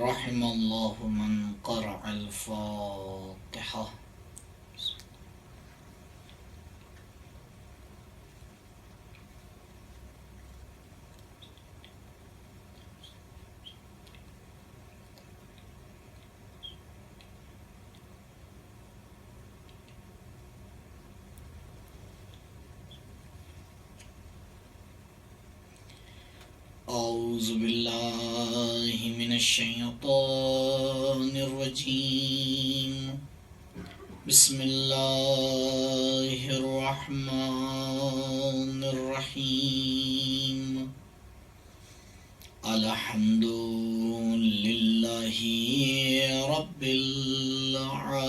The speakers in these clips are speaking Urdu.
رحم اللہ من قرأ الفاتحہ۔ اعوذ باللہ من الشیطان الرجیم، بسم اللہ الرحمن الرحیم، الحمد للہ رب العالمین،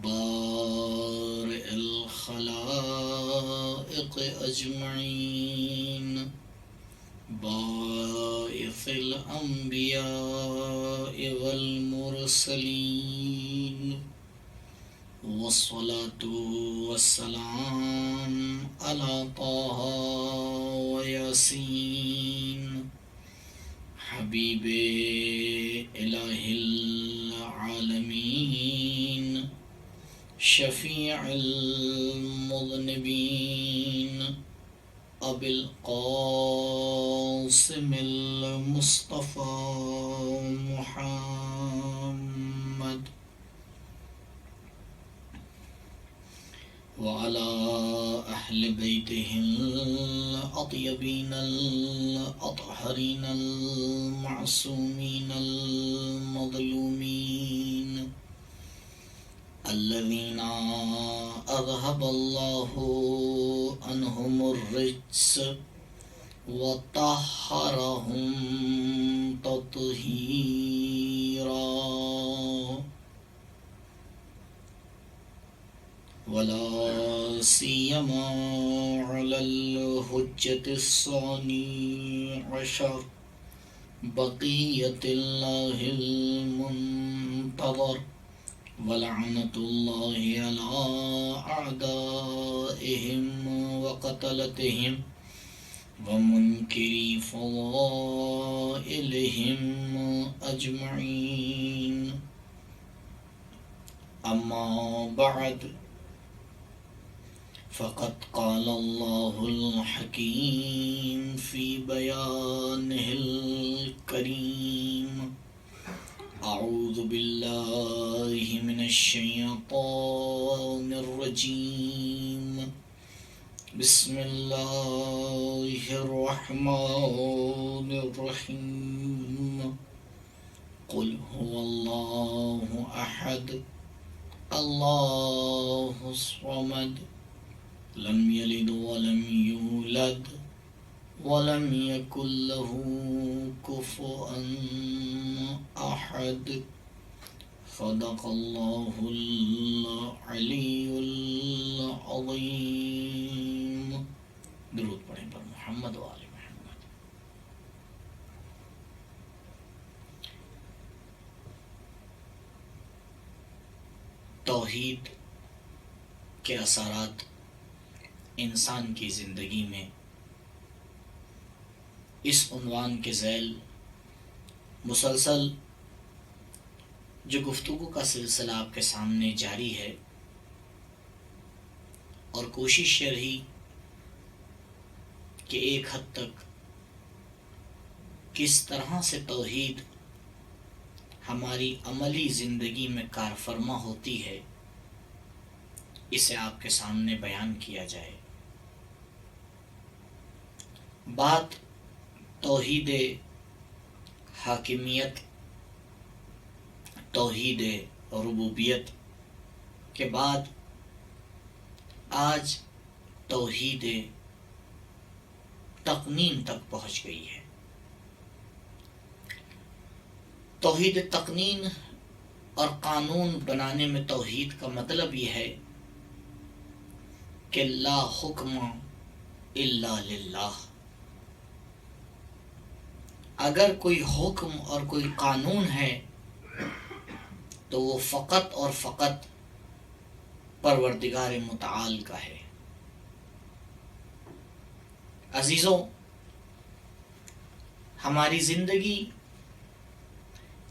بارئ الخلائق اجمعین، باعث الانبیاء والمرسلین، والصلاة والسلام علی طہ و یاسین، حبیب الہ العالمین، شفیع المذنبین، ابی القاسم المصطفى محمد، وعلى اہل بیتہ الاطیبین الاطہرین المعصومین المظلومین، الذین اذهب اللہ عنہم الرجس وطہرہم تطہیرا، ولا سیما علی الحجۃ الثانی عشر، بقیۃ اللہ المنتظر، ولعنۃ اللہ علی اعدائہم وقتلتہم ومنکری فضائلہم اجمعین، اما بعد، فقد قال اللہ الحکیم فی بیانہ الکریم، اعوذ باللہ من الشیطان الرجیم، بسم اللہ الرحمن الرحیم، قل هو اللہ احد اللہ الصمد، لم یلد ولم یولد ولم یکن له کفوا احد، صدق اللہ العلی العظیم۔ درود پڑھیں پر محمد و آل محمد۔ توحید کے اثرات انسان کی زندگی میں، اس عنوان کے ذیل مسلسل جو گفتگو کا سلسلہ آپ کے سامنے جاری ہے، اور کوشش یہ رہی کہ ایک حد تک کس طرح سے توحید ہماری عملی زندگی میں کار فرما ہوتی ہے، اسے آپ کے سامنے بیان کیا جائے۔ بات توحید حاکمیت، توحید ربوبیت کے بعد آج توحید تقنین تک پہنچ گئی ہے۔ توحید تقنین اور قانون بنانے میں توحید کا مطلب یہ ہے کہ لا حکم الا للہ، اگر کوئی حکم اور کوئی قانون ہے تو وہ فقط اور فقط پروردگار متعال کا ہے۔ عزیزوں، ہماری زندگی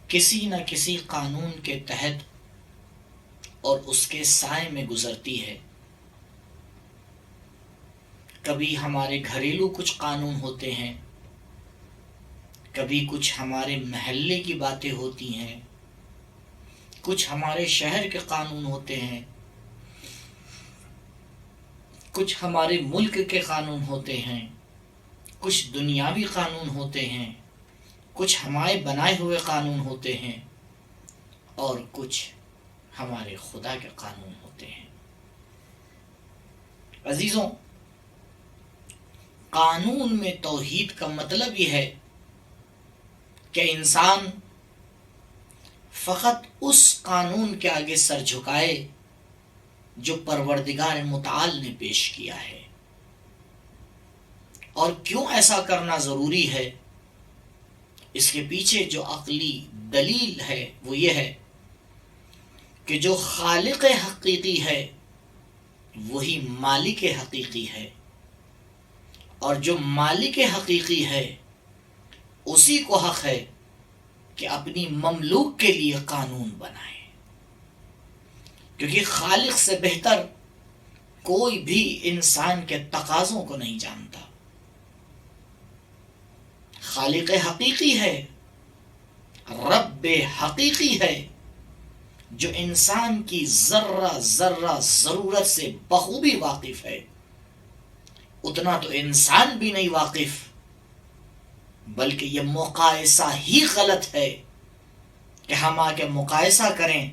کسی نہ کسی قانون کے تحت اور اس کے سائے میں گزرتی ہے۔ کبھی ہمارے گھریلو کچھ قانون ہوتے ہیں، کبھی کچھ ہمارے محلے کی باتیں ہوتی ہیں، کچھ ہمارے شہر کے قانون ہوتے ہیں، کچھ ہمارے ملک کے قانون ہوتے ہیں، کچھ دنیاوی قانون ہوتے ہیں، کچھ ہمارے بنائے ہوئے قانون ہوتے ہیں، اور کچھ ہمارے خدا کے قانون ہوتے ہیں۔ عزیزوں، قانون میں توحید کا مطلب یہ ہے کہ انسان فقط اس قانون کے آگے سر جھکائے جو پروردگار متعال نے پیش کیا ہے۔ اور کیوں ایسا کرنا ضروری ہے، اس کے پیچھے جو عقلی دلیل ہے وہ یہ ہے کہ جو خالق حقیقی ہے وہی مالک حقیقی ہے، اور جو مالک حقیقی ہے اسی کو حق ہے کہ اپنی مملوک کے لیے قانون بنائے، کیونکہ خالق سے بہتر کوئی بھی انسان کے تقاضوں کو نہیں جانتا۔ خالق حقیقی ہے، رب حقیقی ہے، جو انسان کی ذرہ ذرہ ضرورت سے بخوبی واقف ہے۔ اتنا تو انسان بھی نہیں واقف، بلکہ یہ مقایسہ ہی غلط ہے کہ ہم آ کے مقایسہ کریں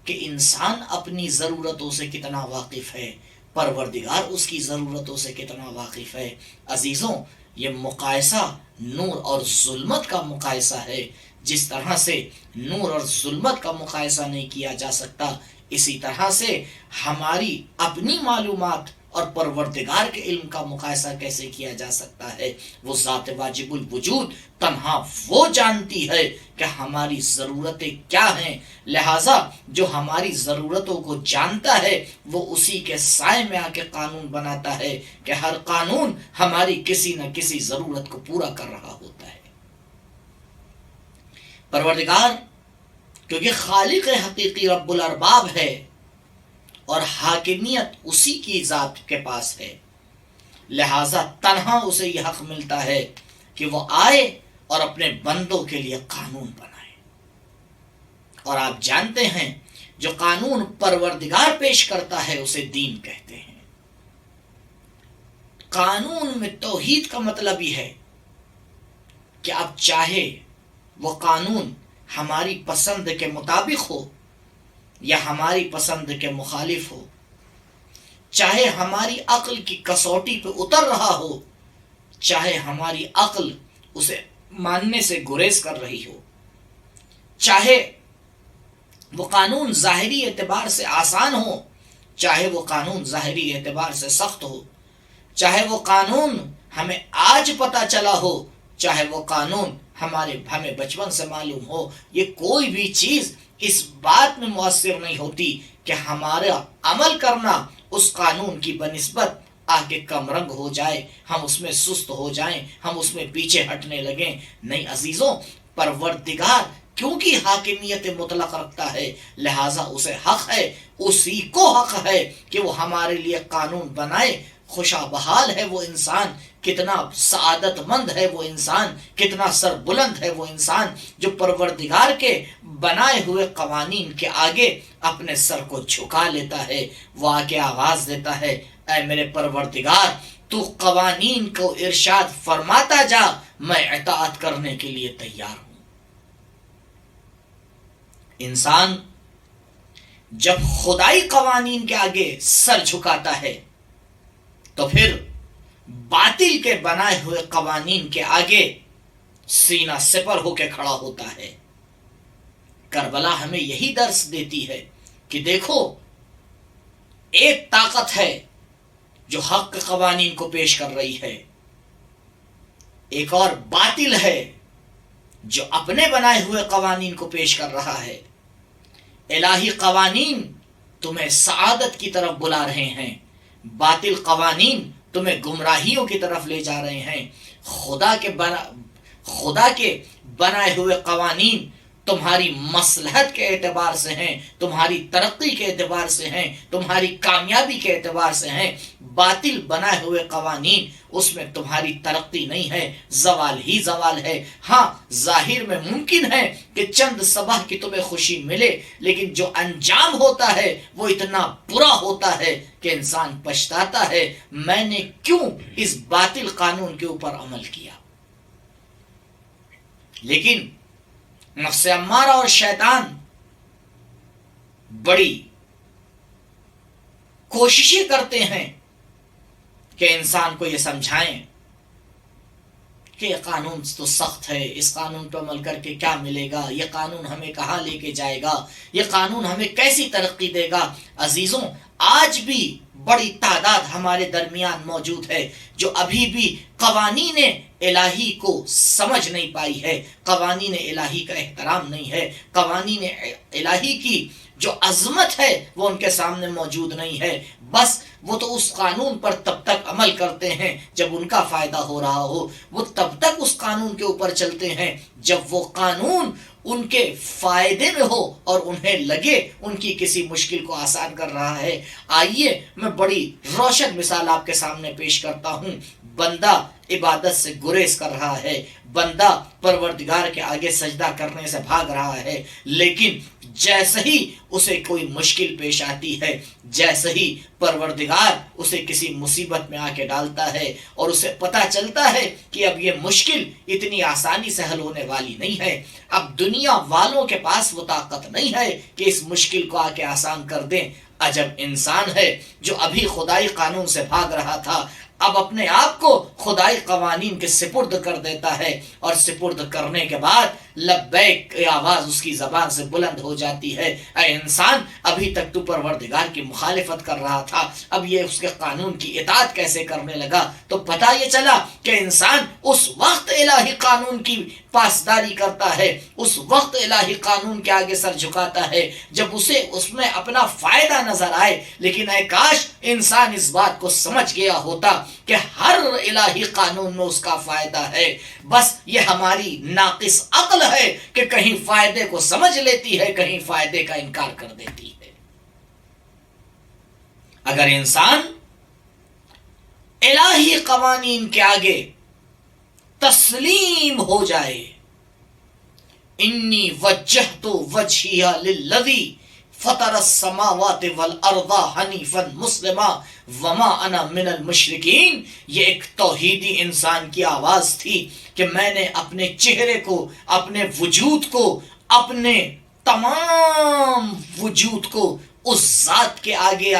کہ انسان اپنی ضرورتوں سے کتنا واقف ہے، پروردگار اس کی ضرورتوں سے کتنا واقف ہے۔ عزیزوں، یہ مقایسہ نور اور ظلمت کا مقایسہ ہے۔ جس طرح سے نور اور ظلمت کا مقایسہ نہیں کیا جا سکتا، اسی طرح سے ہماری اپنی معلومات اور پروردگار کے علم کا مقایسہ کیسے کیا جا سکتا ہے؟ وہ ذات واجب الوجود تنہا وہ جانتی ہے کہ ہماری ضرورتیں کیا ہیں، لہٰذا جو ہماری ضرورتوں کو جانتا ہے وہ اسی کے سائے میں آ کے قانون بناتا ہے کہ ہر قانون ہماری کسی نہ کسی ضرورت کو پورا کر رہا ہوتا ہے۔ پروردگار کیونکہ خالق حقیقی رب الارباب ہے اور حاکمیت اسی کی ذات کے پاس ہے، لہٰذا تنہا اسے یہ حق ملتا ہے کہ وہ آئے اور اپنے بندوں کے لیے قانون بنائے۔ اور آپ جانتے ہیں جو قانون پروردگار پیش کرتا ہے اسے دین کہتے ہیں۔ قانون میں توحید کا مطلب یہ ہے کہ اب چاہے وہ قانون ہماری پسند کے مطابق ہو یا ہماری پسند کے مخالف ہو، چاہے ہماری عقل کی کسوٹی پہ اتر رہا ہو، چاہے ہماری عقل اسے ماننے سے گریز کر رہی ہو، چاہے وہ قانون ظاہری اعتبار سے آسان ہو، چاہے وہ قانون ظاہری اعتبار سے سخت ہو، چاہے وہ قانون ہمیں آج پتہ چلا ہو، چاہے وہ قانون ہمیں بچپن سے معلوم ہو، یہ کوئی بھی چیز اس بات میں مؤثر نہیں ہوتی کہ ہمارا عمل کرنا اس قانون کی بنسبت آگے کم رنگ ہو جائے، ہم اس میں سست ہو جائیں، ہم اس میں پیچھے ہٹنے لگیں۔ نہیں عزیزوں، پروردگار کیونکہ حاکمیت مطلق رکھتا ہے، لہٰذا اسے حق ہے، اسی کو حق ہے کہ وہ ہمارے لیے قانون بنائے۔ خوشا بحال ہے وہ انسان، کتنا سعادت مند ہے وہ انسان، کتنا سر بلند ہے وہ انسان جو پروردگار کے بنائے ہوئے قوانین کے آگے اپنے سر کو جھکا لیتا ہے۔ وہ آگے آواز دیتا ہے، اے میرے پروردگار، تو قوانین کو ارشاد فرماتا جا، میں اطاعت کرنے کے لیے تیار ہوں۔ انسان جب خدائی قوانین کے آگے سر جھکاتا ہے تو پھر باطل کے بنائے ہوئے قوانین کے آگے سینہ سپر ہو کے کھڑا ہوتا ہے۔ کربلا ہمیں یہی درس دیتی ہے کہ دیکھو، ایک طاقت ہے جو حق کے قوانین کو پیش کر رہی ہے، ایک اور باطل ہے جو اپنے بنائے ہوئے قوانین کو پیش کر رہا ہے۔ الہی قوانین تمہیں سعادت کی طرف بلا رہے ہیں، باطل قوانین تمہیں گمراہیوں کی طرف لے جا رہے ہیں۔ خدا کے بنائے ہوئے قوانین تمہاری مصلحت کے اعتبار سے ہیں، تمہاری ترقی کے اعتبار سے ہیں، تمہاری کامیابی کے اعتبار سے ہیں۔ باطل بنائے ہوئے قوانین، اس میں تمہاری ترقی نہیں ہے، زوال ہی زوال ہے۔ ہاں ظاہر میں ممکن ہے کہ چند صبح کی تمہیں خوشی ملے، لیکن جو انجام ہوتا ہے وہ اتنا برا ہوتا ہے کہ انسان پچھتاتا ہے میں نے کیوں اس باطل قانون کے اوپر عمل کیا۔ لیکن نفس امارہ اور شیطان بڑی کوششیں کرتے ہیں کہ انسان کو یہ سمجھائیں کہ یہ قانون تو سخت ہے، اس قانون پر عمل کر کے کیا ملے گا، یہ قانون ہمیں کہاں لے کے جائے گا، یہ قانون ہمیں کیسی ترقی دے گا۔ عزیزوں، آج بھی بڑی تعداد ہمارے درمیان موجود ہے جو ابھی بھی قوانین الہی کو سمجھ نہیں پائی ہے، قوانین الہی کا احترام نہیں ہے، قوانین الہی کی جو عظمت ہے وہ ان کے سامنے موجود نہیں ہے۔ بس وہ تو اس قانون پر تب تک عمل کرتے ہیں جب ان کا فائدہ ہو رہا ہو، وہ تب تک اس قانون کے اوپر چلتے ہیں جب وہ قانون ان کے فائدے میں ہو اور انہیں لگے ان کی کسی مشکل کو آسان کر رہا ہے۔ آئیے میں بڑی روشن مثال آپ کے سامنے پیش کرتا ہوں۔ بندہ عبادت سے گریز کر رہا ہے، بندہ پروردگار کے آگے سجدہ کرنے سے بھاگ رہا ہے، لیکن جیسے ہی اسے کوئی مشکل پیش آتی ہے، جیسے ہی پروردگار اسے کسی مصیبت میں آ کے ڈالتا ہے اور اسے پتہ چلتا ہے کہ اب یہ مشکل اتنی آسانی سے حل ہونے والی نہیں ہے، اب دنیا والوں کے پاس وہ طاقت نہیں ہے کہ اس مشکل کو آ کے آسان کر دیں۔ عجب انسان ہے جو ابھی خدائی قانون سے بھاگ رہا تھا، اب اپنے آپ کو خدائی قوانین کے سپرد کر دیتا ہے، اور سپرد کرنے کے بعد لبیک کی آواز اس کی زبان سے بلند ہو جاتی ہے۔ اے انسان، ابھی تک تو پروردگار کی مخالفت کر رہا تھا، اب یہ اس کے قانون کی اطاعت کیسے کرنے لگا؟ تو پتہ یہ چلا کہ انسان اس وقت الہی قانون کی پاسداری کرتا ہے، اس وقت الہی قانون کے آگے سر جھکاتا ہے جب اسے اس میں اپنا فائدہ نظر آئے۔ لیکن اے کاش انسان اس بات کو سمجھ گیا ہوتا کہ ہر الہی قانون میں اس کا فائدہ ہے، بس یہ ہماری ناقص عقل ہے کہ کہیں فائدے کو سمجھ لیتی ہے، کہیں فائدے کا انکار کر دیتی ہے۔ اگر انسان الہی قوانین کے آگے تسلیم ہو جائے، انی وجہت وجہی للذی فطر السماوات والارض حنیفا مسلما وما انا من المشرکین، یہ ایک توحیدی انسان کی آواز تھی کہ میں نے اپنے چہرے کو، اپنے وجود کو، اپنے تمام وجود کو اس ذات کے آگے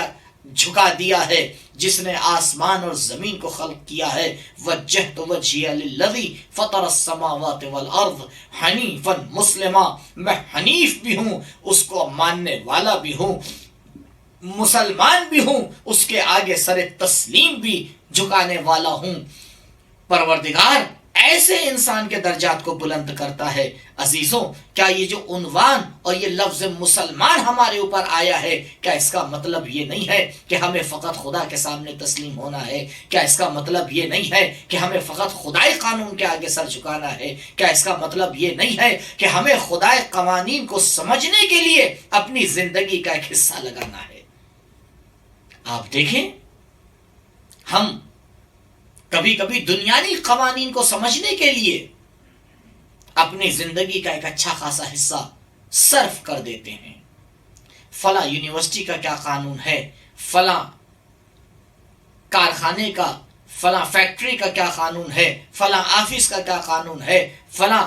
جھکا دیا ہے جس نے آسمان اور زمین کو خلق کیا ہے۔ وجہت وجہی للذی فطر السماوات والارض حنیفا مسلما، میں حنیف بھی ہوں، اس کو ماننے والا بھی ہوں، مسلمان بھی ہوں، اس کے آگے سر تسلیم بھی جھکانے والا ہوں۔ پروردگار ایسے انسان کے درجات کو بلند کرتا ہے۔ عزیزوں، کیا یہ جو عنوان اور یہ لفظ مسلمان ہمارے اوپر آیا ہے، کیا اس کا مطلب یہ نہیں ہے کہ ہمیں فقط خدا کے سامنے تسلیم ہونا ہے؟ کیا اس کا مطلب یہ نہیں ہے کہ ہمیں فقط خدائی قانون کے آگے سر جھکانا ہے؟ کیا اس کا مطلب یہ نہیں ہے کہ ہمیں خدائی قوانین کو سمجھنے کے لیے اپنی زندگی کا ایک حصہ لگانا ہے؟ آپ دیکھیں، ہم کبھی کبھی دنیاوی قوانین کو سمجھنے کے لیے اپنی زندگی کا ایک اچھا خاصا حصہ صرف کر دیتے ہیں۔ فلاں یونیورسٹی کا کیا قانون ہے، فلاں کارخانے کا، فلاں فیکٹری کا کیا قانون ہے، فلاں آفس کا کیا قانون ہے، فلاں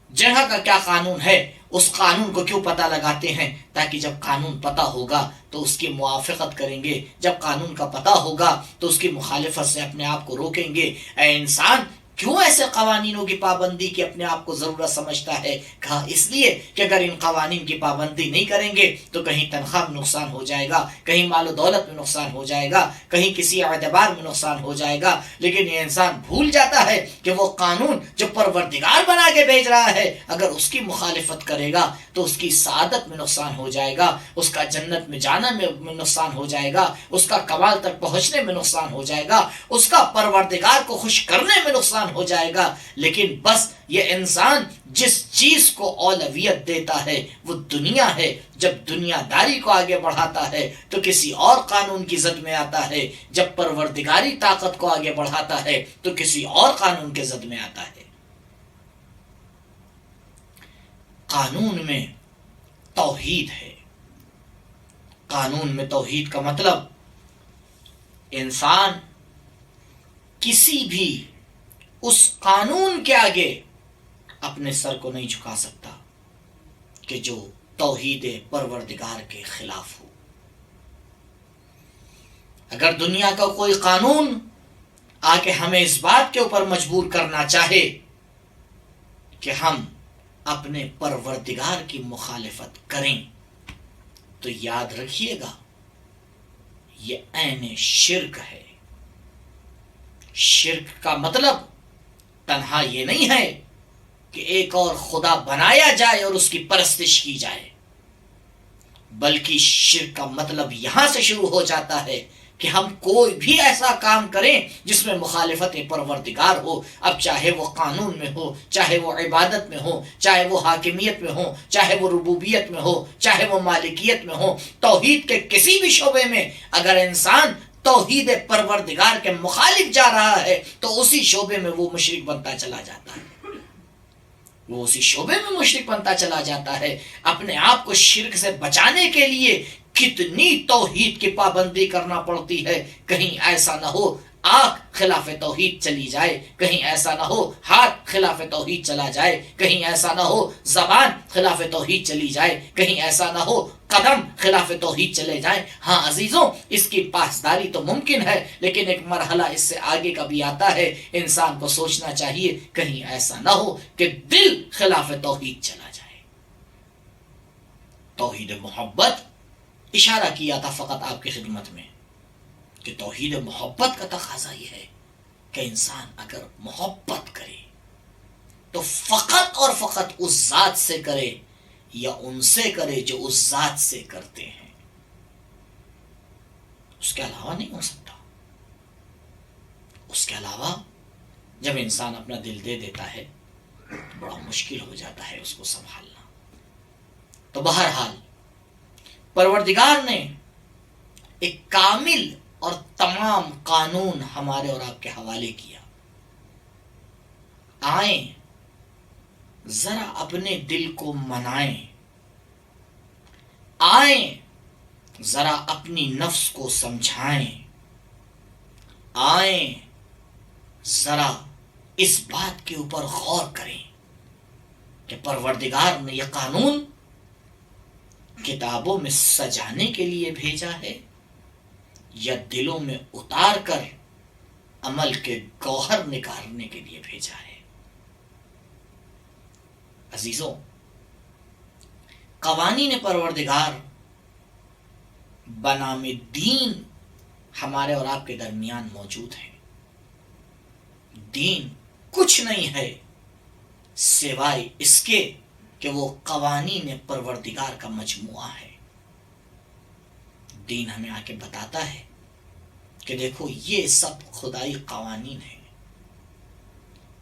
جگہ کا کیا قانون ہے۔ اس قانون کو کیوں پتہ لگاتے ہیں؟ تاکہ جب قانون پتہ ہوگا تو اس کی موافقت کریں گے، جب قانون کا پتہ ہوگا تو اس کی مخالفت سے اپنے آپ کو روکیں گے۔ اے انسان، کیوں ایسے قوانینوں کی پابندی کی اپنے آپ کو ضرورت سمجھتا ہے؟ کہا اس لیے کہ اگر ان قوانین کی پابندی نہیں کریں گے تو کہیں تنخواہ میں نقصان ہو جائے گا، کہیں مال و دولت میں نقصان ہو جائے گا، کہیں کسی اعتبار میں نقصان ہو جائے گا۔ لیکن یہ انسان بھول جاتا ہے کہ وہ قانون جو پروردگار بنا کے بھیج رہا ہے، اگر اس کی مخالفت کرے گا تو اس کی سعادت میں نقصان ہو جائے گا، اس کا جنت میں جانا میں نقصان ہو جائے گا، اس کا کمال تک پہنچنے میں نقصان ہو جائے گا، اس کا پروردگار کو خوش کرنے میں نقصان مسلمان ہو جائے گا، لیکن بس یہ انسان جس چیز کو اولویت دیتا ہے وہ دنیا ہے. جب دنیا داری کو آگے بڑھاتا ہے تو کسی اور قانون کی زد میں آتا ہے، جب پروردگاری طاقت کو آگے بڑھاتا ہے تو کسی اور قانون کے زد میں آتا ہے. قانون میں توحید ہے. قانون میں توحید کا مطلب انسان کسی بھی اس قانون کے آگے اپنے سر کو نہیں جھکا سکتا کہ جو توحید پروردگار کے خلاف ہو. اگر دنیا کا کوئی قانون آ کے ہمیں اس بات کے اوپر مجبور کرنا چاہے کہ ہم اپنے پروردگار کی مخالفت کریں تو یاد رکھیے گا یہ عین شرک ہے. شرک کا مطلب تنہا یہ نہیں ہے کہ ایک اور خدا بنایا جائے اور اس کی پرستش کی جائے، بلکہ شرک کا مطلب یہاں سے شروع ہو جاتا ہے کہ ہم کوئی بھی ایسا کام کریں جس میں مخالفت پروردگار ہو. اب چاہے وہ قانون میں ہو، چاہے وہ عبادت میں ہو، چاہے وہ حاکمیت میں ہو، چاہے وہ ربوبیت میں ہو، چاہے وہ مالکیت میں ہو، توحید کے کسی بھی شعبے میں اگر انسان توحید پروردگار کے مخالف جا رہا ہے تو اسی شعبے میں وہ مشرک بنتا چلا جاتا ہے. وہ اسی شعبے میں مشرک بنتا چلا جاتا ہے. اپنے آپ کو شرک سے بچانے کے لیے کتنی توحید کی پابندی کرنا پڑتی ہے. کہیں ایسا نہ ہو آنکھ خلاف توحید چلی جائے، کہیں ایسا نہ ہو ہاتھ خلاف توحید چلا جائے، کہیں ایسا نہ ہو زبان خلاف توحید چلی جائے، کہیں ایسا نہ ہو قدم خلاف توحید چلے جائیں. ہاں عزیزوں، اس کی پاسداری تو ممکن ہے، لیکن ایک مرحلہ اس سے آگے کا بھی آتا ہے. انسان کو سوچنا چاہیے کہیں ایسا نہ ہو کہ دل خلاف توحید چلا جائے. توحید محبت اشارہ کیا تھا فقط آپ کی خدمت میں کہ توحید محبت کا تقاضا یہ ہے کہ انسان اگر محبت کرے تو فقط اور فقط اس ذات سے کرے یا ان سے کرے جو اس ذات سے کرتے ہیں، اس کے علاوہ نہیں ہو سکتا. اس کے علاوہ جب انسان اپنا دل دے دیتا ہے بڑا مشکل ہو جاتا ہے اس کو سنبھالنا. تو بہرحال پروردگار نے ایک کامل اور تمام قانون ہمارے اور آپ کے حوالے کیا. آئیں ذرا اپنے دل کو منائیں، آئیں ذرا اپنی نفس کو سمجھائیں، آئیں ذرا اس بات کے اوپر غور کریں کہ پروردگار نے یہ قانون کتابوں میں سجانے کے لیے بھیجا ہے یا دلوں میں اتار کر عمل کے گوہر نکالنے کے لیے بھیجا ہے. عزیزوں، قوانین پروردگار بنام دین ہمارے اور آپ کے درمیان موجود ہیں. دین کچھ نہیں ہے سوائے اس کے کہ وہ قوانین پروردگار کا مجموعہ ہے. دین ہمیں آ کے بتاتا ہے کہ دیکھو یہ سب خدائی قوانین ہیں،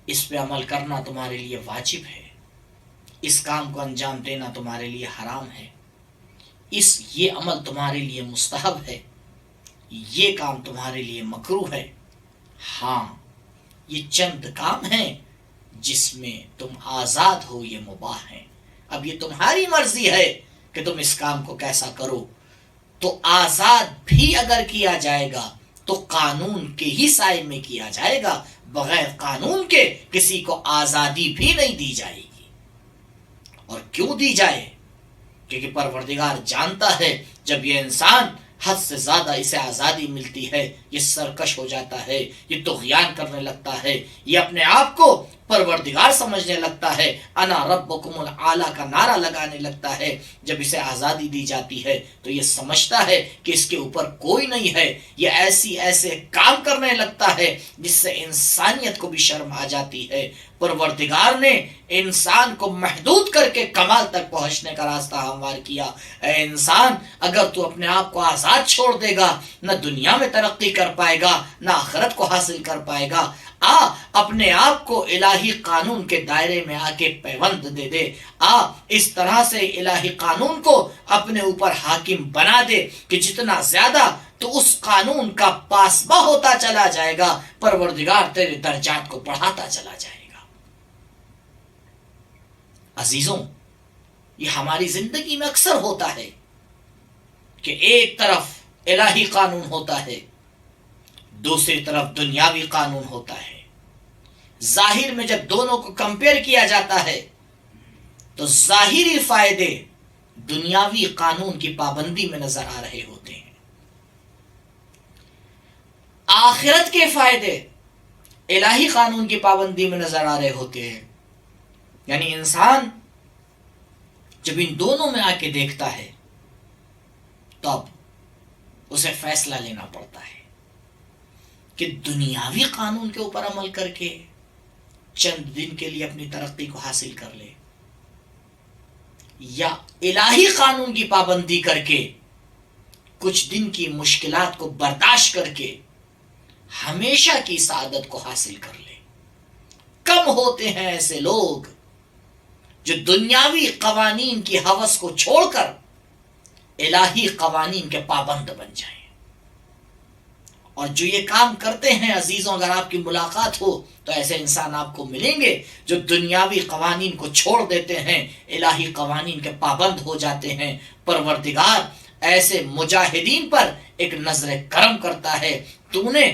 اس پہ عمل کرنا تمہارے لیے واجب ہے، اس کام کو انجام دینا تمہارے لیے حرام ہے، یہ عمل تمہارے لیے مستحب ہے، یہ کام تمہارے لیے مکروہ ہے. ہاں یہ چند کام ہیں جس میں تم آزاد ہو، یہ مباح ہیں. اب یہ تمہاری مرضی ہے کہ تم اس کام کو کیسا کرو. تو آزاد بھی اگر کیا جائے گا تو قانون کے ہی سائے میں کیا جائے گا، بغیر قانون کے کسی کو آزادی بھی نہیں دی جائے گی. اور کیوں دی جائے؟ کیونکہ پروردگار جانتا ہے جب یہ انسان حد سے زیادہ اسے آزادی ملتی ہے یہ سرکش ہو جاتا ہے، یہ طغیان کرنے لگتا ہے، یہ اپنے آپ کو پروردگار سمجھنے لگتا ہے، انا ربکم الاعلی کا نعرہ لگانے لگتا ہے. جب اسے آزادی دی جاتی ہے تو یہ سمجھتا ہے کہ اس کے اوپر کوئی نہیں ہے، یہ ایسے کام کرنے لگتا ہے جس سے انسانیت کو بھی شرم آ جاتی ہے. پروردگار نے انسان کو محدود کر کے کمال تک پہنچنے کا راستہ ہموار کیا. اے انسان، اگر تو اپنے آپ کو آزاد چھوڑ دے گا نہ دنیا میں ترقی کر پائے گا نہ آخرت کو حاصل کر پائے گا. اپنے آپ کو الہی قانون کے دائرے میں آ کے پیوند دے دے، اس طرح سے الہی قانون کو اپنے اوپر حاکم بنا دے کہ جتنا زیادہ تو اس قانون کا پاسباں ہوتا چلا جائے گا، پروردگار تیرے درجات کو بڑھاتا چلا جائے گا۔ عزیزوں، یہ ہماری زندگی میں اکثر ہوتا ہے کہ ایک طرف الہی قانون ہوتا ہے، دوسری طرف دنیاوی قانون ہوتا ہے۔ ظاہر میں جب دونوں کو کمپیئر کیا جاتا ہے تو ظاہری فائدے دنیاوی قانون کی پابندی میں نظر آ رہے ہوتے ہیں، آخرت کے فائدے الہی قانون کی پابندی میں نظر آ رہے ہوتے ہیں۔ یعنی انسان جب ان دونوں میں آ کے دیکھتا ہے تب اسے فیصلہ لینا پڑتا ہے کہ دنیاوی قانون کے اوپر عمل کر کے چند دن کے لیے اپنی ترقی کو حاصل کر لے، یا الہی قانون کی پابندی کر کے کچھ دن کی مشکلات کو برداشت کر کے ہمیشہ کی سعادت کو حاصل کر لے۔ کم ہوتے ہیں ایسے لوگ جو دنیاوی قوانین کی ہوس کو چھوڑ کر الہی قوانین کے پابند بن جائیں۔ اور جو یہ کام کرتے ہیں عزیزوں، اگر آپ کی ملاقات ہو تو ایسے انسان آپ کو ملیں گے جو دنیاوی قوانین کو چھوڑ دیتے ہیں، الہی قوانین کے پابند ہو جاتے ہیں۔ پروردگار ایسے مجاہدین پر ایک نظر کرم کرتا ہے، تو نے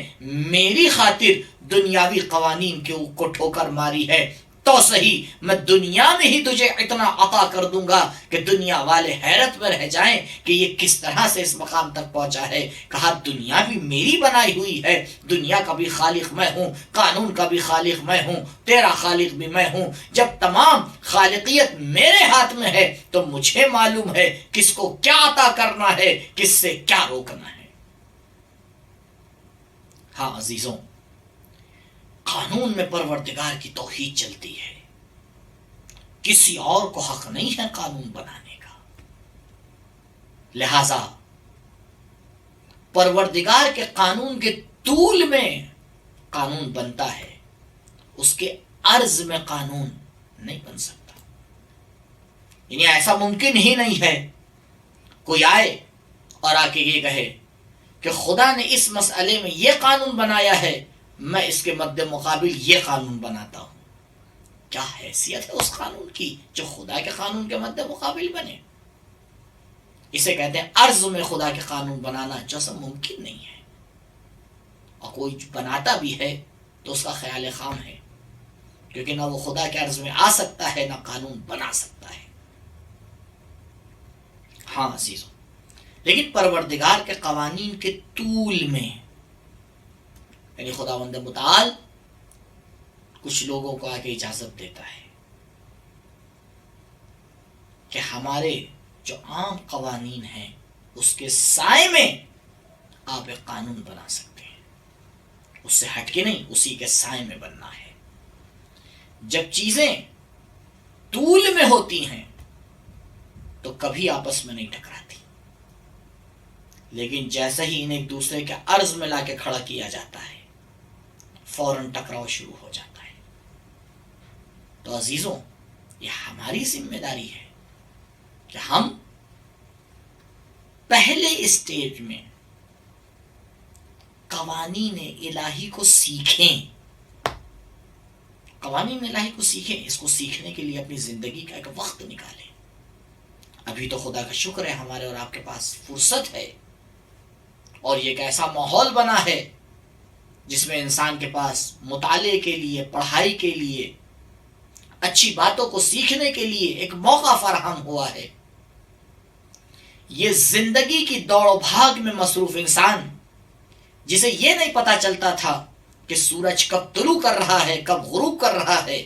میری خاطر دنیاوی قوانین کو ٹھوکر ماری ہے، تو صحیح میں دنیا میں ہی تجھے اتنا عطا کر دوں گا کہ دنیا والے حیرت میں رہ جائیں کہ یہ کس طرح سے اس مقام تک پہنچا ہے۔ کہا دنیا بھی میری بنائی ہوئی ہے، دنیا کا بھی خالق میں ہوں، قانون کا بھی خالق میں ہوں، تیرا خالق بھی میں ہوں۔ جب تمام خالقیت میرے ہاتھ میں ہے تو مجھے معلوم ہے کس کو کیا عطا کرنا ہے، کس سے کیا روکنا ہے۔ ہاں عزیزوں، قانون میں پروردگار کی توحید چلتی ہے، کسی اور کو حق نہیں ہے قانون بنانے کا۔ لہذا پروردگار کے قانون کے طول میں قانون بنتا ہے، اس کے عرض میں قانون نہیں بن سکتا۔ یعنی ایسا ممکن ہی نہیں ہے کوئی آئے اور آ کے یہ کہے کہ خدا نے اس مسئلے میں یہ قانون بنایا ہے، میں اس کے مد مقابل یہ قانون بناتا ہوں۔ کیا حیثیت ہے اس قانون کی جو خدا کے قانون کے مد مقابل بنے؟ اسے کہتے ہیں عرض میں خدا کے قانون بنانا، جو سب ممکن نہیں ہے۔ اور کوئی بناتا بھی ہے تو اس کا خیال خام ہے، کیونکہ نہ وہ خدا کے عرض میں آ سکتا ہے، نہ قانون بنا سکتا ہے۔ ہاں عزیزوں، لیکن پروردگار کے قوانین کے طول میں، یعنی خداوند متعال کچھ لوگوں کو آگے اجازت دیتا ہے کہ ہمارے جو عام قوانین ہیں اس کے سائے میں آپ ایک قانون بنا سکتے ہیں، اس سے ہٹ کے نہیں، اسی کے سائے میں بننا ہے۔ جب چیزیں طول میں ہوتی ہیں تو کبھی آپس میں نہیں ٹکراتی، لیکن جیسے ہی انہیں ایک دوسرے کے عرض میں لا کے کھڑا کیا جاتا ہے فوراً ٹکراؤ شروع ہو جاتا ہے۔ تو عزیزوں، یہ ہماری ذمہ داری ہے کہ ہم پہلے اسٹیج میں قوانین الہی کو سیکھیں، قوانین الہی کو سیکھیں۔ اس کو سیکھنے کے لیے اپنی زندگی کا ایک وقت نکالیں۔ ابھی تو خدا کا شکر ہے ہمارے اور آپ کے پاس فرصت ہے، اور یہ ایک ایسا ماحول بنا ہے جس میں انسان کے پاس مطالعے کے لیے، پڑھائی کے لیے، اچھی باتوں کو سیکھنے کے لیے ایک موقع فراہم ہوا ہے۔ یہ زندگی کی دوڑ و بھاگ میں مصروف انسان، جسے یہ نہیں پتا چلتا تھا کہ سورج کب طلوع کر رہا ہے، کب غروب کر رہا ہے،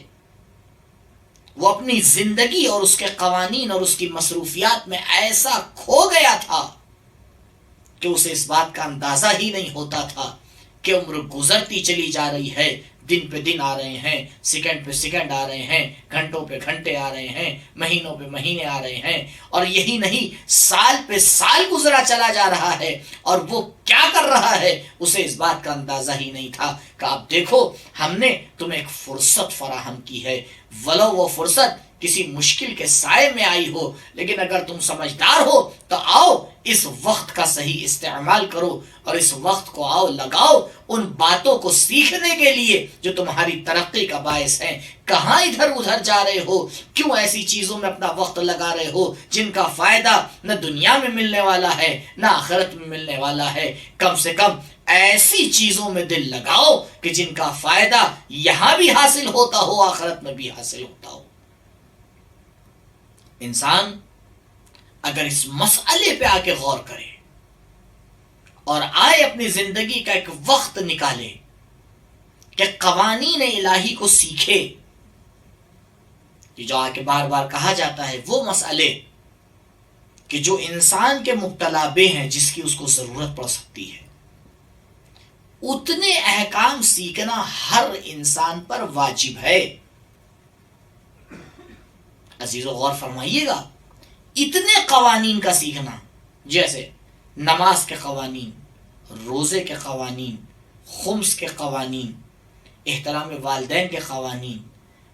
وہ اپنی زندگی اور اس کے قوانین اور اس کی مصروفیات میں ایسا کھو گیا تھا کہ اسے اس بات کا اندازہ ہی نہیں ہوتا تھا کہ عمر گزرتی چلی جا رہی ہے، دن پہ دن آ رہے ہیں، سیکنڈ پہ سیکنڈ آ رہے ہیں، گھنٹوں پہ گھنٹے آ رہے ہیں، مہینوں پہ مہینے آ رہے ہیں، اور یہی نہیں سال پہ سال گزرا چلا جا رہا ہے، اور وہ کیا کر رہا ہے اسے اس بات کا اندازہ ہی نہیں تھا کہ آپ دیکھو ہم نے تمہیں ایک فرصت فراہم کی ہے، ولو وہ فرصت کسی مشکل کے سائے میں آئی ہو، لیکن اگر تم سمجھدار ہو تو آؤ اس وقت کا صحیح استعمال کرو، اور اس وقت کو آؤ لگاؤ ان باتوں کو سیکھنے کے لیے جو تمہاری ترقی کا باعث ہیں۔ کہاں ادھر ادھر جا رہے ہو؟ کیوں ایسی چیزوں میں اپنا وقت لگا رہے ہو جن کا فائدہ نہ دنیا میں ملنے والا ہے نہ آخرت میں ملنے والا ہے؟ کم سے کم ایسی چیزوں میں دل لگاؤ کہ جن کا فائدہ یہاں بھی حاصل ہوتا ہو، آخرت میں بھی حاصل ہوتا ہو۔ انسان اگر اس مسئلے پہ آ کے غور کرے اور آئے اپنی زندگی کا ایک وقت نکالے کہ قوانین الہی کو سیکھے، جو آ کے بار بار کہا جاتا ہے وہ مسئلے کہ جو انسان کے مبتلا بے ہیں، جس کی اس کو ضرورت پڑ سکتی ہے، اتنے احکام سیکھنا ہر انسان پر واجب ہے۔ عزیزو غور فرمائیے گا، اتنے قوانین کا سیکھنا، جیسے نماز کے قوانین، روزے کے قوانین، خمس کے قوانین، احترام والدین کے قوانین،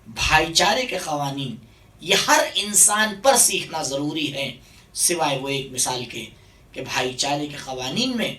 بھائی چارے کے قوانین، یہ ہر انسان پر سیکھنا ضروری ہے، سوائے وہ ایک مثال کے کہ بھائی چارے کے قوانین میں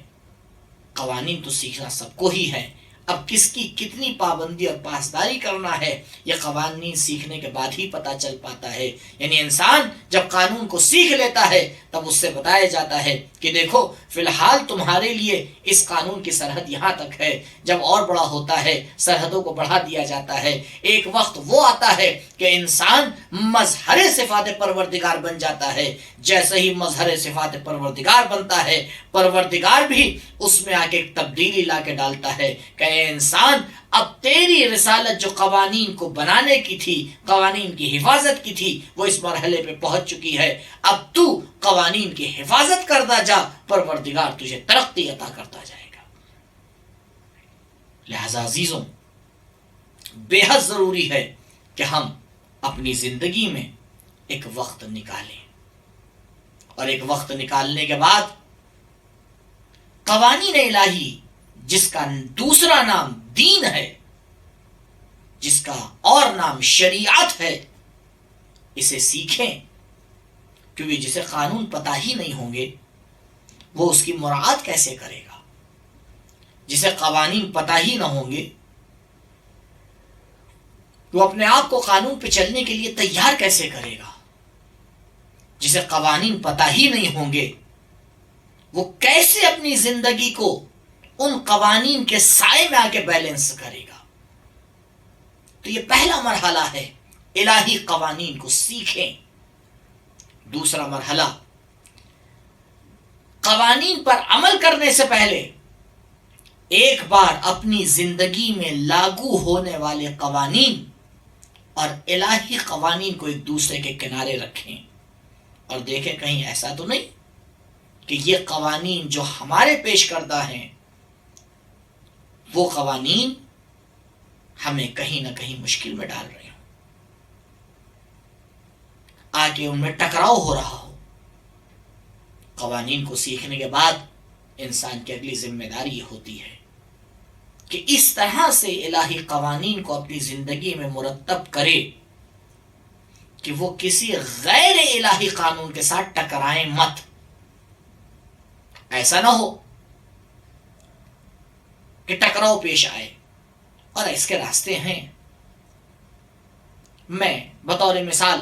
قوانین تو سیکھنا سب کو ہی ہے، اب کس کی کتنی پابندی اور پاسداری کرنا ہے یہ قوانین سیکھنے کے بعد ہی پتہ چل پاتا ہے۔ یعنی انسان جب قانون کو سیکھ لیتا ہے تب اس سے بتایا جاتا ہے کہ دیکھو فی الحال تمہارے لیے اس قانون کی سرحد یہاں تک ہے، جب اور بڑا ہوتا ہے سرحدوں کو بڑھا دیا جاتا ہے۔ ایک وقت وہ آتا ہے کہ انسان مظہر صفات پروردگار بن جاتا ہے، جیسے ہی مظہر صفات پروردگار بنتا ہے پروردگار بھی اس میں آ کے ایک تبدیلی لا کے ڈالتا ہے کہ اے انسان اب تیری رسالت جو قوانین کو بنانے کی تھی، قوانین کی حفاظت کی تھی، وہ اس مرحلے پہ پہنچ چکی ہے، اب تو قوانین کی حفاظت کرتا جا، پروردگار تجھے ترقی عطا کرتا جائے گا۔ لہذا عزیزوں بے حد ضروری ہے کہ ہم اپنی زندگی میں ایک وقت نکالیں، اور ایک وقت نکالنے کے بعد قوانین الہی جس کا دوسرا نام دین ہے، جس کا اور نام شریعت ہے، اسے سیکھیں، کیونکہ جسے قانون پتہ ہی نہیں ہوں گے وہ اس کی مراعات کیسے کرے گا؟ جسے قوانین پتہ ہی نہ ہوں گے وہ اپنے آپ کو قانون پہ چلنے کے لیے تیار کیسے کرے گا؟ جسے قوانین پتہ ہی نہیں ہوں گے وہ کیسے اپنی زندگی کو ان قوانین کے سائے میں آ کے بیلنس کرے گا؟ تو یہ پہلا مرحلہ ہے، الہی قوانین کو سیکھیں۔ دوسرا مرحلہ، قوانین پر عمل کرنے سے پہلے ایک بار اپنی زندگی میں لاگو ہونے والے قوانین اور الہی قوانین کو ایک دوسرے کے کنارے رکھیں اور دیکھیں کہیں ایسا تو نہیں کہ یہ قوانین جو ہمارے پیش کردہ ہیں وہ قوانین ہمیں کہیں نہ کہیں مشکل میں ڈال رہے ہوں، آگے ان میں ٹکراؤ ہو رہا ہو۔ قوانین کو سیکھنے کے بعد انسان کی اگلی ذمہ داری یہ ہوتی ہے کہ اس طرح سے الہی قوانین کو اپنی زندگی میں مرتب کرے کہ وہ کسی غیر الہی قانون کے ساتھ ٹکرائیں مت۔ ایسا نہ ہو کہ ٹکراؤ پیش آئے، اور اس کے راستے ہیں۔ میں بطور مثال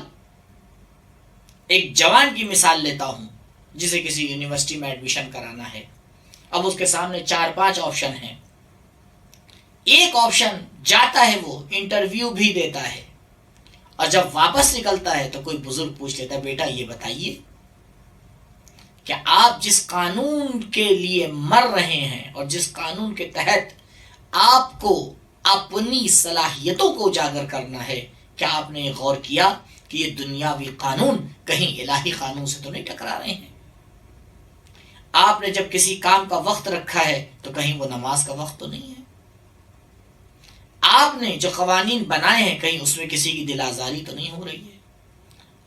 ایک جوان کی مثال لیتا ہوں جسے کسی یونیورسٹی میں ایڈمیشن کرانا ہے۔ اب اس کے سامنے 4-5 آپشن ہیں۔ ایک آپشن جاتا ہے، وہ انٹرویو بھی دیتا ہے، اور جب واپس نکلتا ہے تو کوئی بزرگ پوچھ لیتا ہے بیٹا یہ بتائیے کہ آپ جس قانون کے لیے مر رہے ہیں اور جس قانون کے تحت آپ کو اپنی صلاحیتوں کو اجاگر کرنا ہے، کیا آپ نے غور کیا کہ یہ دنیاوی قانون کہیں الہی قانون سے تو نہیں ٹکرا رہے ہیں؟ آپ نے جب کسی کام کا وقت رکھا ہے تو کہیں وہ نماز کا وقت تو نہیں ہے؟ آپ نے جو قوانین بنائے ہیں کہیں اس میں کسی کی دل آزاری تو نہیں ہو رہی ہے؟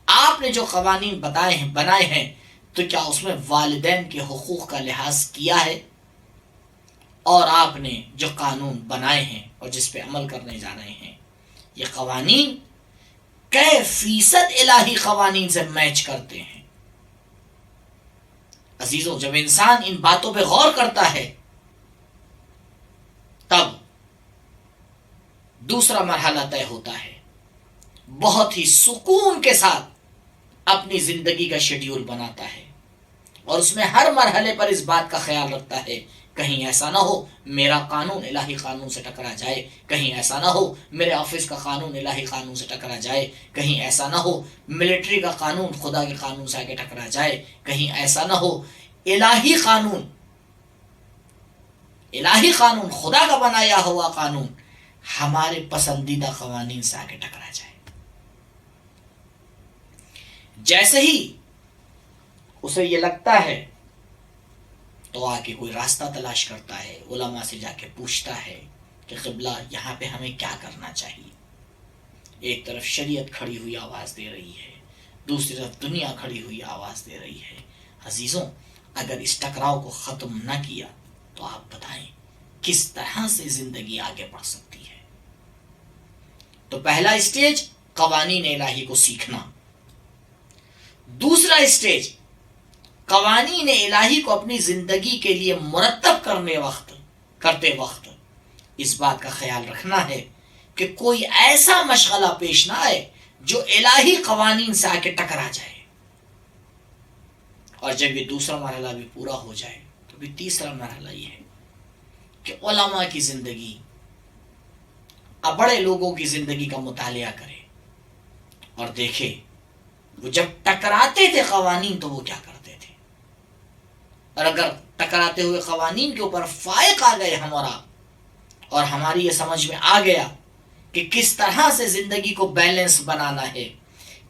آپ نے جو قوانین بنائے ہیں تو کیا اس میں والدین کے حقوق کا لحاظ کیا ہے؟ اور آپ نے جو قانون بنائے ہیں اور جس پہ عمل کرنے جا رہے ہیں، یہ قوانین کئے فیصد الہی قوانین سے میچ کرتے ہیں؟ عزیزوں، جب انسان ان باتوں پہ غور کرتا ہے تب دوسرا مرحلہ طے ہوتا ہے، بہت ہی سکون کے ساتھ اپنی زندگی کا شیڈیول بناتا ہے، اور اس میں ہر مرحلے پر اس بات کا خیال رکھتا ہے کہیں ایسا نہ ہو میرا قانون الہی قانون سے ٹکرا جائے، کہیں ایسا نہ ہو میرے آفس کا قانون الہی قانون سے ٹکرا جائے، کہیں ایسا نہ ہو ملٹری کا قانون خدا کے قانون سے آگے ٹکرا جائے، کہیں ایسا نہ ہو الہی قانون خدا کا بنایا ہوا قانون ہمارے پسندیدہ قوانین سے آگے ٹکرا جائے۔ جیسے ہی اسے یہ لگتا ہے تو آ کے کوئی راستہ تلاش کرتا ہے، علماء سے جا کے پوچھتا ہے کہ قبلہ یہاں پہ ہمیں کیا کرنا چاہیے۔ ایک طرف شریعت کھڑی ہوئی آواز دے رہی ہے، دوسری طرف دنیا کھڑی ہوئی آواز دے رہی ہے۔ عزیزوں، اگر اس ٹکراؤ کو ختم نہ کیا تو آپ بتائیں کس طرح سے زندگی آگے بڑھ سکتی ہے؟ تو پہلا اسٹیج قوانین الہی کو سیکھنا، دوسرا اسٹیج قوانین الہی کو اپنی زندگی کے لیے مرتب کرتے وقت اس بات کا خیال رکھنا ہے کہ کوئی ایسا مشغلہ پیش نہ آئے جو الہی قوانین سے آ کے ٹکرا جائے۔ اور جب یہ دوسرا مرحلہ بھی پورا ہو جائے تو بھی تیسرا مرحلہ یہ ہے کہ علماء کی زندگی، بڑے لوگوں کی زندگی کا مطالعہ کرے اور دیکھے وہ جب ٹکراتے تھے قوانین تو وہ کیا کرتے تھے، اور اگر ٹکراتے ہوئے قوانین کے اوپر فائق آ گئے ہمارا اور ہماری یہ سمجھ میں آ گیا کہ کس طرح سے زندگی کو بیلنس بنانا ہے،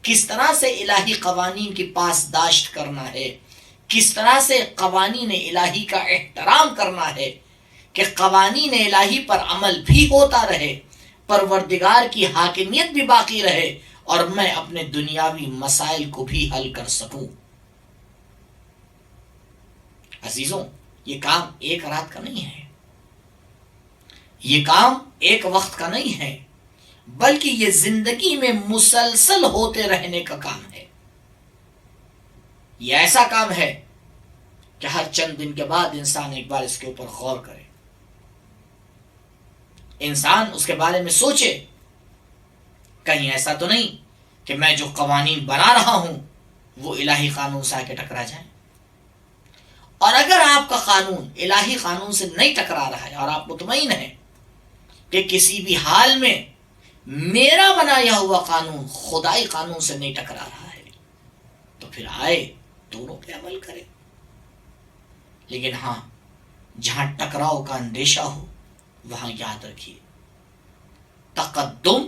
کس طرح سے الہی قوانین کی پاسداشت کرنا ہے، کس طرح سے قوانین الہی کا احترام کرنا ہے کہ قوانین الہی پر عمل بھی ہوتا رہے، پروردگار کی حاکمیت بھی باقی رہے، اور میں اپنے دنیاوی مسائل کو بھی حل کر سکوں۔ عزیزوں، یہ کام ایک رات کا نہیں ہے، یہ کام ایک وقت کا نہیں ہے، بلکہ یہ زندگی میں مسلسل ہوتے رہنے کا کام ہے۔ یہ ایسا کام ہے کہ ہر چند دن کے بعد انسان ایک بار اس کے اوپر غور کرے، انسان اس کے بارے میں سوچے کہیں ایسا تو نہیں کہ میں جو قوانین بنا رہا ہوں وہ الہی قانون سے آ کے ٹکرا جائیں۔ اور اگر آپ کا قانون الہی قانون سے نہیں ٹکرا رہا ہے اور آپ مطمئن ہیں کہ کسی بھی حال میں میرا بنایا ہوا قانون خدائی قانون سے نہیں ٹکرا رہا ہے، تو پھر آئے دونوں پہ عمل کرے۔ لیکن ہاں، جہاں ٹکراؤ کا اندیشہ ہو وہاں یاد رکھیے تقدم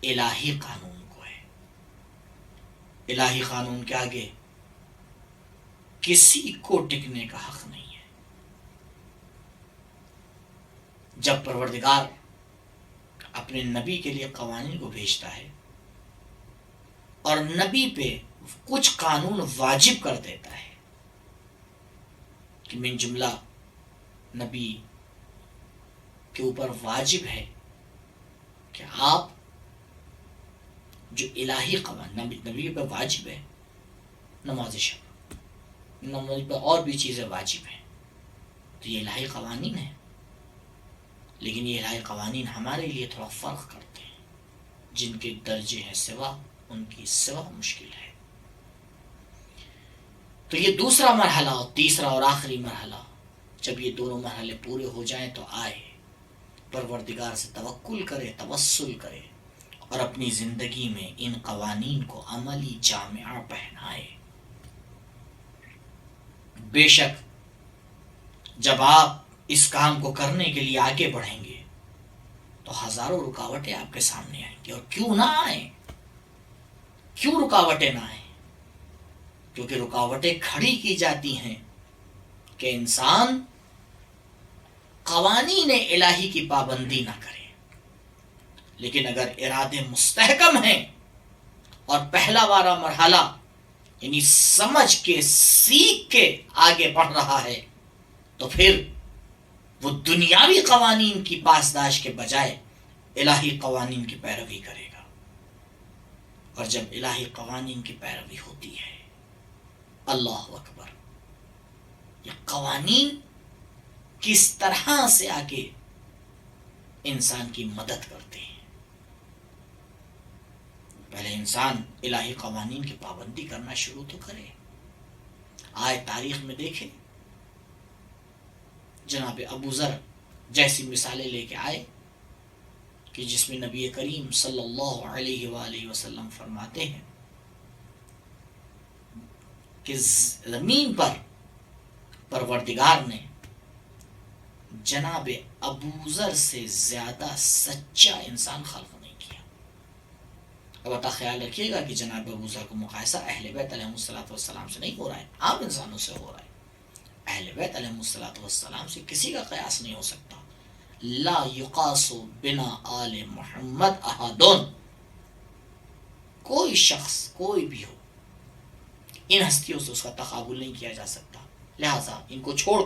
الہی قانون کو ہے۔ الہی قانون کے آگے کسی کو ٹکنے کا حق نہیں ہے۔ جب پروردگار اپنے نبی کے لیے قوانین کو بھیجتا ہے اور نبی پہ کچھ قانون واجب کر دیتا ہے کہ من جملہ نبی کے اوپر واجب ہے کہ آپ جو الہی قوانین نبی پہ واجب ہے، نماز شب، نماز پہ اور بھی چیزیں واجب ہیں، تو یہ الہی قوانین ہیں، لیکن یہ الہی قوانین ہمارے لیے تھوڑا فرق کرتے ہیں، جن کے درجے ہیں سوا، ان کی سوا مشکل ہے۔ تو یہ دوسرا مرحلہ اور تیسرا اور آخری مرحلہ، جب یہ دونوں مرحلے پورے ہو جائیں تو آئے پروردگار سے توکل کرے، توسل کرے اور اپنی زندگی میں ان قوانین کو عملی جامعہ پہنائے۔ بے شک جب آپ اس کام کو کرنے کے لیے آگے بڑھیں گے تو ہزاروں رکاوٹیں آپ کے سامنے آئیں گی، اور کیوں نہ آئیں؟ کیوں رکاوٹیں نہ آئیں؟ کیونکہ رکاوٹیں کھڑی کی جاتی ہیں کہ انسان قوانین الہی کی پابندی نہ کرے، لیکن اگر ارادے مستحکم ہیں اور پہلا وارا مرحلہ یعنی سمجھ کے سیکھ کے آگے بڑھ رہا ہے تو پھر وہ دنیاوی قوانین کی پاسداشت کے بجائے الہی قوانین کی پیروی کرے گا. اور جب الہی قوانین کی پیروی ہوتی ہے، اللہ اکبر، یہ قوانین کس طرح سے آگے انسان کی مدد کرتے ہیں. پہلے انسان الہی قوانین کی پابندی کرنا شروع تو کرے. آج تاریخ میں دیکھیں، جناب ابو ذر جیسی مثالیں لے کے آئے کہ جس میں نبی کریم صلی اللہ علیہ وآلہ وسلم فرماتے ہیں کہ زمین پر پروردگار نے جناب ابو ذر سے زیادہ سچا انسان خلق نہیں کیا. البتہ خیال رکھیے گا کہ جناب ابو ذر کو مقایسہ اہل بیت علیہ السلام سے نہیں ہو رہا ہے، عام انسانوں سے ہو رہا ہے. اہل بیت علیہ السلام سے کسی کا قیاس نہیں ہو سکتا. لا یقاس بنا آل محمد احدن، کوئی شخص کوئی بھی ہو ان ہستیوں سے اس کا تقابل نہیں کیا جا سکتا. لہذا ان کو چھوڑ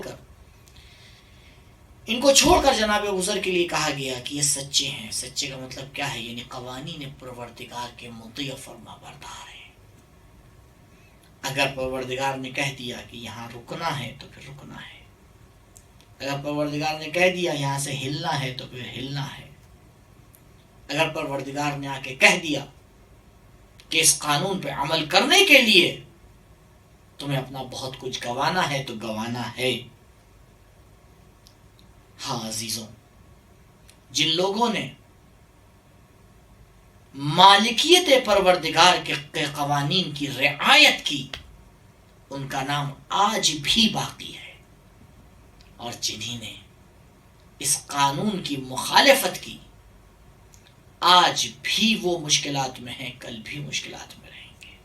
کر جناب ابو ذر کے لیے کہا گیا کہ یہ سچے ہیں. سچے کا مطلب کیا ہے؟ یعنی قوانین پروردگار کے مطیع فرما بردار ہیں. اگر پروردگار نے کہہ دیا کہ یہاں رکنا ہے تو پھر رکنا ہے. اگر پروردگار نے کہہ دیا یہاں سے ہلنا ہے تو پھر ہلنا ہے. اگر پروردگار نے آ کے کہہ دیا کہ اس قانون پہ عمل کرنے کے لیے تمہیں اپنا بہت کچھ گوانا ہے تو گوانا ہے. ہاں عزیزوں، جن لوگوں نے مالکیت پروردگار کے قوانین کی رعایت کی ان کا نام آج بھی باقی ہے، اور جنہی نے اس قانون کی مخالفت کی آج بھی وہ مشکلات میں ہیں، کل بھی مشکلات میں رہیں گے.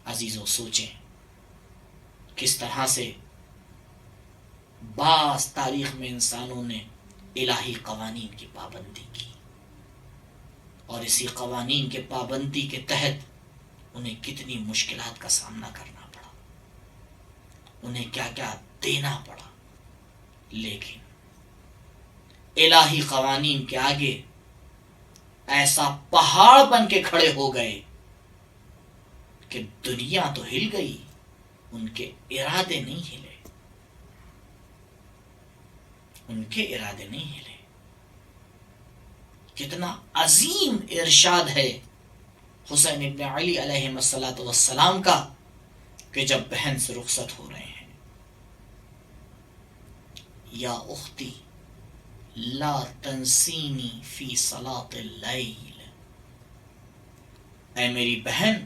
عزیزوں سوچیں کس طرح سے بعض تاریخ میں انسانوں نے الہی قوانین کی پابندی کی، اور اسی قوانین کے پابندی کے تحت انہیں کتنی مشکلات کا سامنا کرنا پڑا، انہیں کیا کیا دینا پڑا. لیکن الہی قوانین کے آگے ایسا پہاڑ بن کے کھڑے ہو گئے کہ دنیا تو ہل گئی، ان کے ارادے نہیں ہلے. ان کے ارادے نہیں ہلے. کتنا عظیم ارشاد ہے حسین ابن علی علیہ السلام کا کہ جب بہن سے رخصت ہو رہے ہیں، یا اختی لا تنسینی فی صلاۃ اللیل، اے میری بہن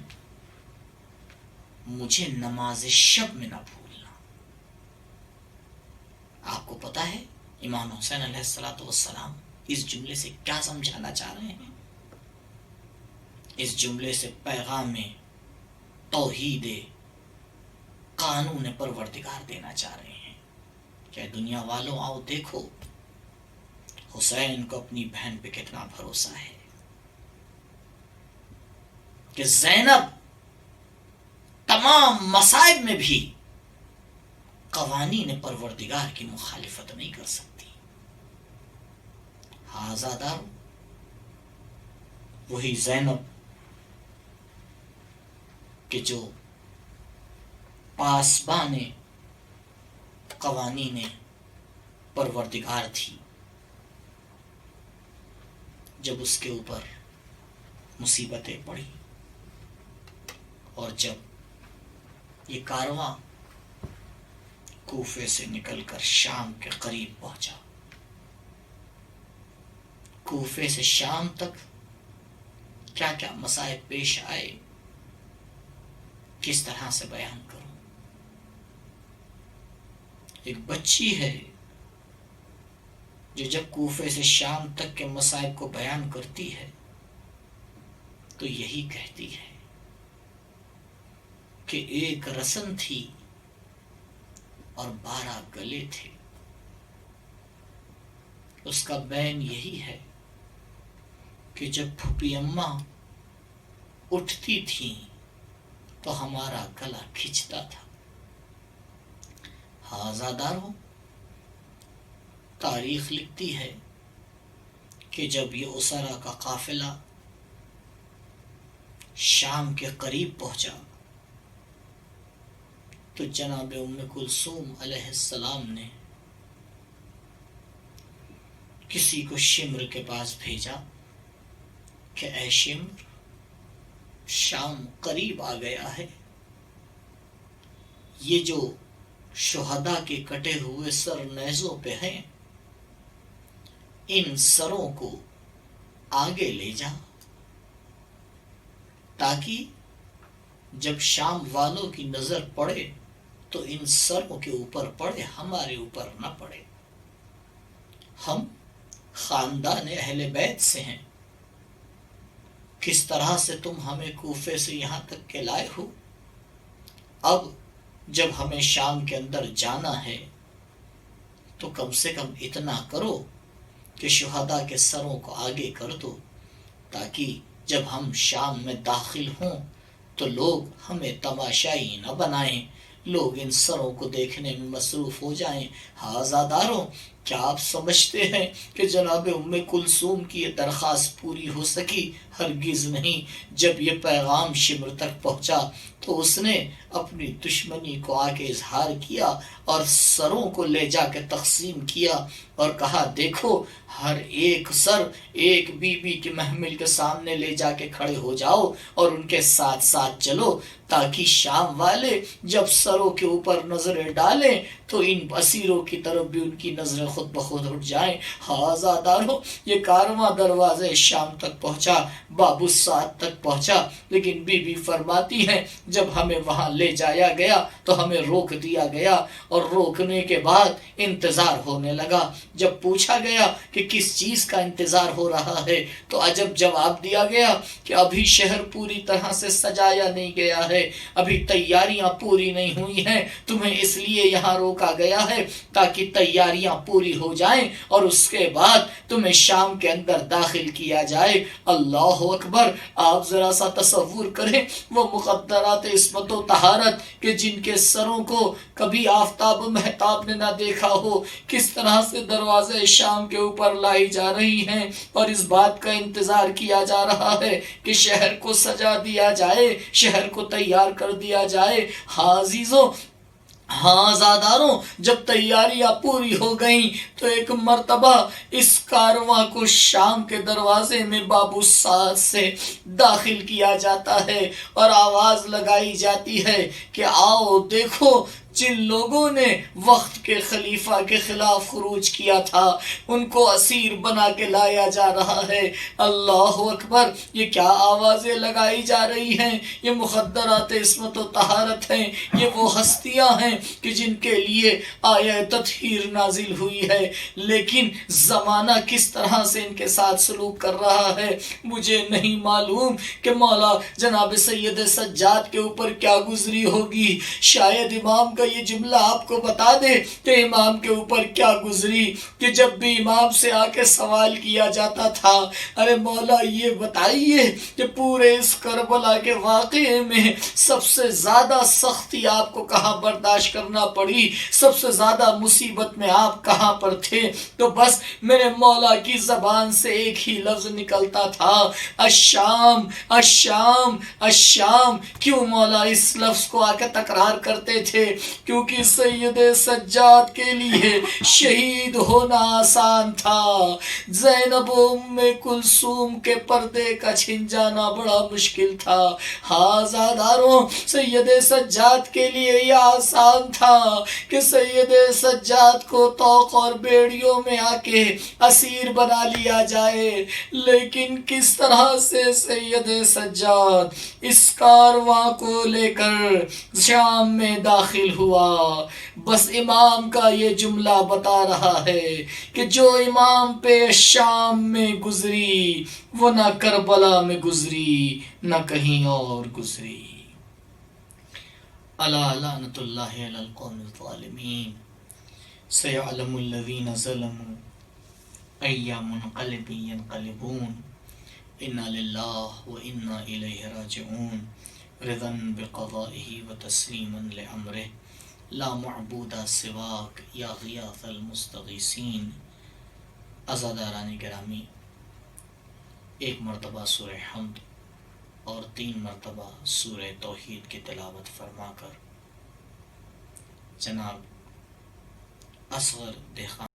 مجھے نماز شب میں نہ بھولنا. آپ کو پتا ہے امام حسین علیہ السلام اس جملے سے کیا سمجھانا چاہ رہے ہیں؟ اس جملے سے پیغام توحید قانون پروردگار دینا چاہ رہے ہیں. کیا دنیا والوں آؤ دیکھو حسین کو اپنی بہن پہ کتنا بھروسہ ہے کہ زینب تمام مصائب میں بھی قوانین پروردگار کی مخالفت نہیں کر سکتی. آزادار وہی زینب کہ جو پاسبان قوانین پروردگار تھی، جب اس کے اوپر مصیبتیں پڑی اور جب یہ کارواں کوفے سے نکل کر شام کے قریب پہنچا، کوفے سے شام تک کیا کیا مصائب پیش آئے کس طرح سے بیان کروں. ایک بچی ہے جو جب کوفے سے شام تک کے مصائب کو بیان کرتی ہے تو یہی کہتی ہے کہ ایک رسن تھی اور 12 گلے تھے. اس کا بین یہی ہے کہ جب پھوپھی اماں اٹھتی تھیں تو ہمارا گلا کھنچتا تھا۔ آزاداروں، تاریخ لکھتی ہے کہ جب یہ اسرا کا قافلہ شام کے قریب پہنچا تو جناب ام کلثوم علیہ السلام نے کسی کو شمر کے پاس بھیجا کہ اے شمر، شام قریب آ گیا ہے، یہ جو شہداء کے کٹے ہوئے سر نیزوں پہ ہیں، ان سروں کو آگے لے جا تاکہ جب شام والوں کی نظر پڑے تو ان سروں کے اوپر پڑے، ہمارے اوپر نہ پڑے۔ ہم خاندان اہل بیت سے ہیں، کس طرح سے تم ہمیں کوفے سے یہاں تک کے لائے ہو، اب جب ہمیں شام کے اندر جانا ہے تو کم سے کم اتنا کرو کہ شہداء کے سروں کو آگے کر دو، تاکہ جب ہم شام میں داخل ہوں تو لوگ ہمیں تماشائی نہ بنائیں، لوگ ان سروں کو دیکھنے میں مصروف ہو جائیں۔ آزاداروں، کیا آپ سمجھتے ہیں کہ جناب ام کلثوم کی یہ درخواست پوری ہو سکی؟ ہرگز نہیں۔ جب یہ پیغام شمر تک پہنچا تو اس نے اپنی دشمنی کو آ کے اظہار کیا اور سروں کو لے جا کے تقسیم کیا اور کہا دیکھو، ہر ایک سر ایک بی بی کے محمل کے سامنے لے جا کے کھڑے ہو جاؤ اور ان کے ساتھ ساتھ چلو، تاکہ شام والے جب سروں کے اوپر نظریں ڈالیں تو ان اسیروں کی طرف بھی ان کی نظریں خود بخود اٹھ جائیں۔ آزاداروں، یہ کارواں دروازے شام تک پہنچا، باب الساعت تک پہنچا، لیکن بی بی فرماتی ہیں جب ہمیں وہاں لے جایا گیا تو ہمیں روک دیا گیا، اور روکنے کے بعد انتظار ہونے لگا۔ جب پوچھا گیا کہ کس چیز کا انتظار ہو رہا ہے تو عجب جواب دیا گیا کہ ابھی شہر پوری طرح سے سجایا نہیں گیا ہے، ابھی تیاریاں پوری نہیں ہوئی ہیں، تمہیں اس لیے یہاں روکا گیا ہے تاکہ تیاریاں پوری ہو جائیں اور اس کے بعد تمہیں شام کے اندر داخل کیا جائے۔ اللہ اکبر! آپ ذرا سا تصور کریں وہ مقدرات عصمت و طہارت کہ جن کے سروں کو کبھی آفتاب و مہتاب نے نہ دیکھا ہو، کس طرح سے دروازے شام کے اوپر لائی جا رہی ہیں اور اس بات کا انتظار کیا جا رہا ہے کہ شہر کو سجا دیا جائے، شہر کو تیار کر دیا جائے۔ ہاں عزیزوں، ہاں زاداروں، جب تیاریاں پوری ہو گئیں تو ایک مرتبہ اس کارواں کو شام کے دروازے میں باب الساعت سے داخل کیا جاتا ہے اور آواز لگائی جاتی ہے کہ آؤ دیکھو، جن لوگوں نے وقت کے خلیفہ کے خلاف خروج کیا تھا ان کو اسیر بنا کے لایا جا رہا ہے۔ اللہ اکبر! یہ کیا آوازیں لگائی جا رہی ہیں؟ یہ مخدرات عصمت و طہارت ہیں، یہ وہ ہستیاں ہیں کہ جن کے لیے آیہ تطہیر نازل ہوئی ہے، لیکن زمانہ کس طرح سے ان کے ساتھ سلوک کر رہا ہے مجھے نہیں معلوم کہ مولا جناب سید سجاد کے اوپر کیا گزری ہوگی۔ شاید امام کا یہ جملہ آپ کو بتا دے کہ امام کے اوپر کیا گزری، کہ جب بھی امام سے آ کے سوال کیا جاتا تھا ارے مولا یہ بتائیے کہ پورے اس کربلا کے واقعے میں سب سے زیادہ سختی آپ کو کہاں برداشت کرنا پڑی، سب سے زیادہ مصیبت میں آپ کہاں پر تھے، تو بس میرے مولا کی زبان سے ایک ہی لفظ نکلتا تھا، الشام الشام الشام۔ کیوں مولا اس لفظ کو آ کے تکرار کرتے تھے؟ کیونکہ سید سجاد کے لیے شہید ہونا آسان تھا، زینب و ام کلثوم کے پردے کا چھن جانا بڑا مشکل تھا۔ ہاں زاداروں، سید سجاد کے لیے یہ آسان تھا کہ سید سجاد کو طوق اور بیڑیوں میں آ کے اسیر بنا لیا جائے، لیکن کس طرح سے سید سجاد اس کارواں کو لے کر شام میں داخل ہوا، بس امام کا یہ جملہ بتا رہا ہے کہ جو امام پہ شام میں گزری وہ نہ کربلا میں گزری نہ کہیں اور گزری۔ الا لعنۃ اللہ علی القوم الظالمین، سیعلم الذین ظلموا ایام منقلب ینقلبون انا للہ و انا الیہ راجعون رضا بقضائہ و تسلیما لامرہ لا معبود سواک یا غیاث المستغیثین۔ عزاداران گرامی، ایک مرتبہ سورہ حمد اور 3 مرتبہ سورہ توحید کی تلاوت فرما کر جناب اصغر دہقان